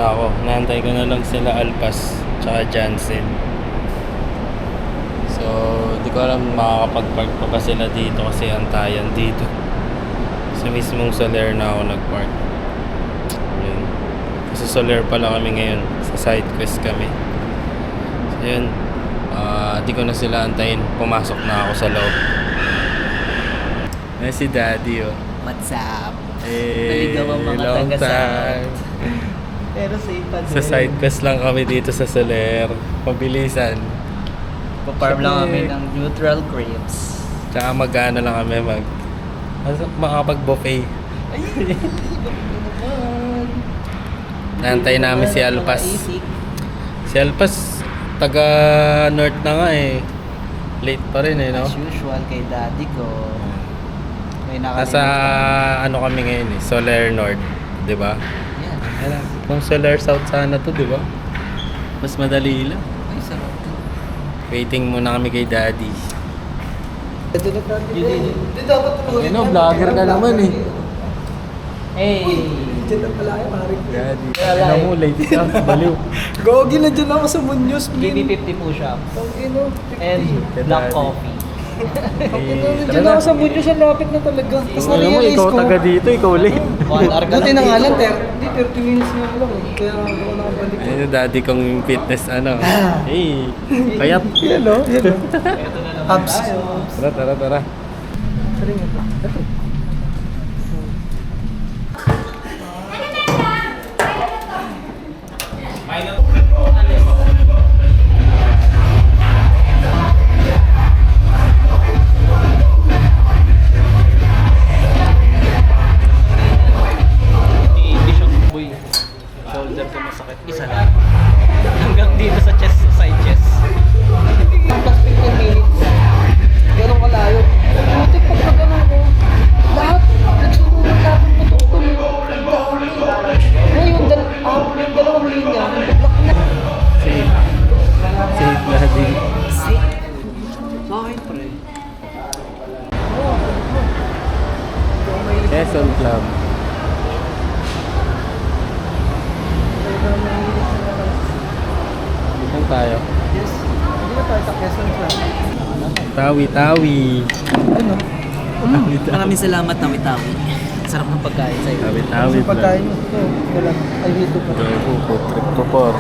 na ako. Naantay ko na lang sila Alpas tsaka Jansen. So, di ko alam makakapag-park pa ba sila dito kasi antayan dito. Sa mismong Soler na ako nag-park. Yun. Sa Soler pala kami ngayon. Sa side quest kami. So, yun. Di ko na sila antayin. Pumasok na ako sa loob. Ayan si Daddy, oh. What's up? Hey, Naligaw ang mga long taga-South. time. Pero safe pa din. Sa side quest lang kami dito sa Soler. Pabilisan. Pa-farm lang kami ng neutral grapes. Tsaka mag-ano lang kami, makapag-buffet. Nantay namin si Alpas. Si Alpas, taga North na nga eh. Late pa rin eh, no? As usual kay daddy ko. May Nasa ano kami ngayon eh, Soler North, di ba? Yeah. Kung Soler South sana to, di ba? Mas madali lang. Ay, sarap. Waiting muna kami kay Daddy. Hindi dapat vlogger ka naman eh. Hey! Diyan na pala kayo, pare. Daddy. Ano mo, lady ka, baliw. Gogi na dyan ako sa Munyos, BB50 push-up. Tangino, And black coffee. Diyan ako sa Munyos, ang lapit na talaga. Tapos Ano mo, na-realize ikaw ko. taga dito, ikaw late. 1 hour ka Buti lang na nga lang, dito. 30 minutes nga lang eh. Kaya ako nakabalik. Ayun yung daddy kong fitness ano. Hey, payat. Yan o, yan o. Ito na naman Abs. tayo. Tara. Saring ito. Ito. Hindi siya boy. Shoulder ko masakit. Isa lang. Hanggang dito sa chest, sa side chest. Plus 15 minutes. Ganun kalayo. Buti pag nagano'n ko, lahat nagsunugan lahat ng patutuloy. Ang dami. Ngayon, yung dalawang linya, block na. Safe daddy. Bakit pre? Quezon Club. Saan tayo? Yes. Hindi na tayo sa Quezon Club. Tawi. Ano? Maraming salamat, Tawi-Tawi. Sarap ng pagkain sa'yo. Tawi. Sa pagkain mo. Ito, wala. Ay, dito pa. Gago, food trip ko por.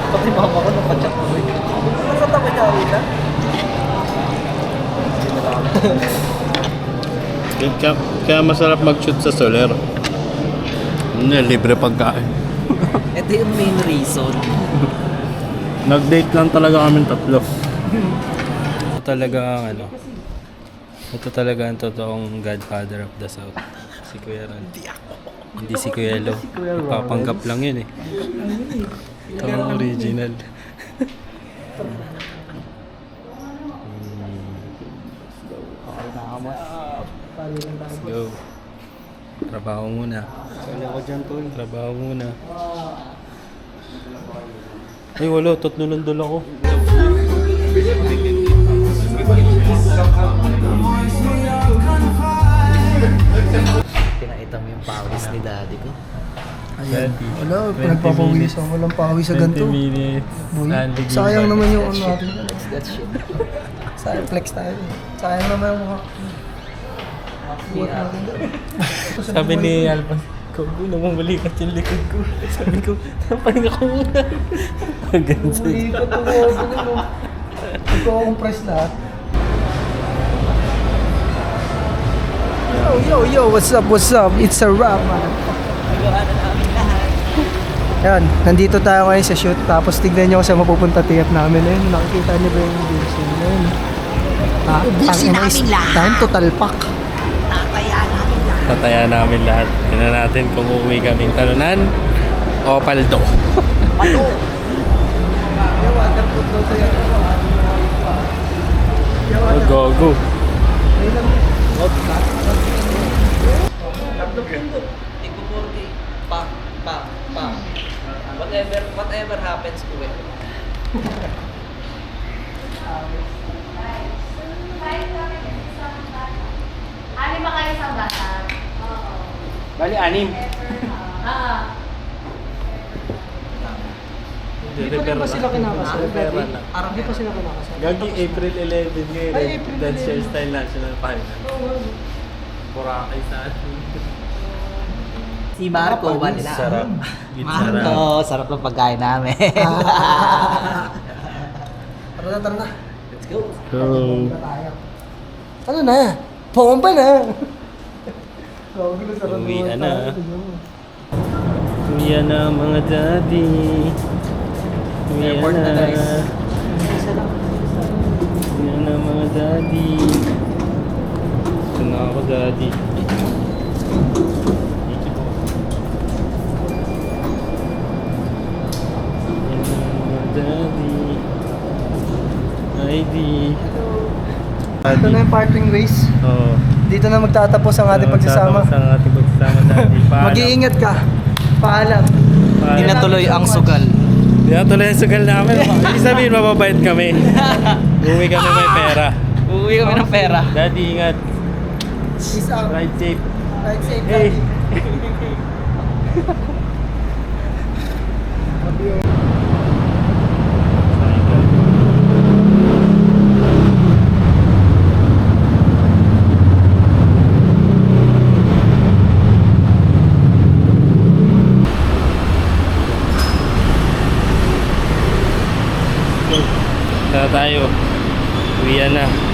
Pati mama ko napachat ko rin. Nasa tabi-tabi na? Kaya masarap mag-shoot sa Soler. Libre pagkain. Ito yung main reason. Nag-date lang talaga kami tatlo. Ito talaga ang ano. Ito talaga ang totoong godfather of the South. Si Kuya Ron. Hindi si Kuya Lo. Ipapanggap lang yun eh. Ito ang original. Let's go. Trabaho muna. Sali ako dyan, tol. Trabaho muna. Ay wala, tatlo lang dala ko. Pinakita mo yung pawis ni daddy ko. Ayan. Wala, 20 pinagpapawis ako. Walang pawis sa ganito. 20 minutes. Boy, Standing sayang gimbal. naman yung ano natin. That shit. Sayang flex tayo. Sayang naman yung mukha. Buhat natin. Sabi ni Alpas, Kogo, namamalikat yung likod ko. Sabi ko, napahinga ko muna. Hanggang sa Hindi pa ito mo. Ito akong press lahat. Yo, what's up? It's a wrap, man. Nagawa na namin lahat. Yan, nandito tayo ngayon sa shoot. Tapos tignan nyo kung saan mapupunta tiyap namin. Ayun, nakikita nyo ba yung busy? Ayun. Busy namin lahat. Time to talpak. tataya namin lahat. Tignan natin kung uuwi kaming Talunan o Paldo. Go. Whatever Anim ba kayo isang bata? Oo. Bali, 6. Oo. Hindi pa rin ba sila kinakasal? Hindi pa sila kinakasal. Gagi April 11 ngayon. Ay, April Dance 11. Hairstyle National Final. Oo. Boracay sa atin. Si Marco ba nila? Sarap. Marco, sarap ng pagkain namin. Tara na. Let's go. Ano na? Pompa na! Uwian na. Uwian na mga daddy. Uwian Airport na, guys. Uwian na mga daddy. Ito na ako daddy. Thank you po. Uwian na mga daddy. ID. Ito na yung parting ways. Oo. Dito na magtatapos ang ating pagsasama. Sa ating pagsasama daddy. Paalam. Mag-iingat ka. Paalam. Hindi na tuloy ang sugal. Hindi na tuloy ang sugal namin. Ibig sabihin, mababait kami. Uwi kami may pera. Uuwi kami ng pera. Daddy, ingat. Peace out. Ride safe. Ride safe, Hey. daddy. Tara tayo. Uwian na.